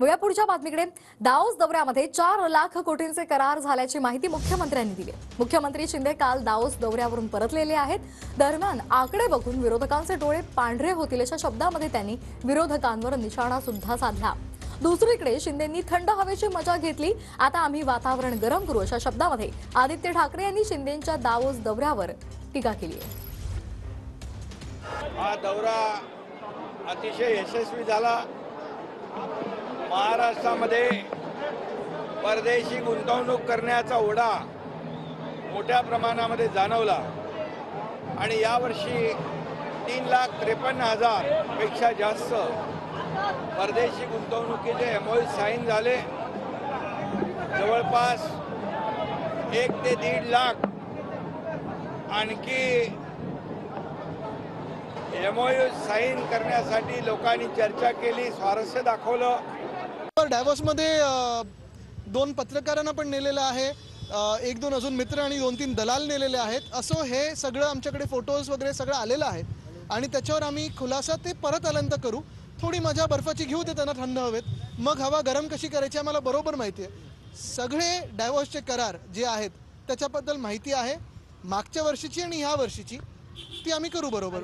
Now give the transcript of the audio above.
वया पुढच्या बातमीकडे दाओस दौऱ्यामध्ये 4 लाख कोटींचे करार झाल्याची माहिती मुख्यमंत्र्यांनी दिली। मुख्यमंत्री शिंदे काल दाओस दौऱ्यावरून परतलेले आहेत। दरम्यान आकडे बघून विरोधकांचे डोळे पांढरे होतील अशा शब्दांमध्ये त्यांनी विरोधकांवर निशाणा सुद्धा साधला। दुसरीकडे शिंदेंनी थंड हवेची मजा घेतली। आता आम्ही वातावरण गरम करू अशा शब्दांमध्ये आदित्य ठाकरे यांनी शिंदेंच्या दाओस दौऱ्यावर टीका केली आहे। हा दौरा अतिशय यशस्वी झाला। महाराष्ट्रामध्ये परदेशी गुंतवणूक करण्याचा ओढा मोठ्या प्रमाणामध्ये जाणवला आणि यावर्षी 3,53,000 पेक्षा जास्त परदेशी गुंतवणुकीचे एमओयू साईन झाले। जवळपास 1 ते 1.5 लाख आणखी एमओयू साईन करण्यासाठी लोकांनी चर्चा केली, स्वारस्य दाखवलं। डायव्होर्समध्ये 2 पत्रकारांना पण नेलेलं आहे, 1-2 अजून मित्र आणि 2-3 दलाल नेलेले आहेत। असो हे सगळं आमच्याकडे फोटोज वगैरे सगळं आलेलं आहे आणि त्याच्यावर आम्ही खुलासा ते परत आल्यानंतर करू। थोडी मजा बर्फाची घेऊ दे त्यांना थंड हवेत, मग हवा गरम कशी करायची आम्हाला बरोबर माहिती आहे। सगळे डायव्होर्सचे करार जे आहेत त्याच्याबद्दल माहिती आहे, मागच्या वर्षीची आणि ह्या वर्षीची ती आम्ही करू बरोबर।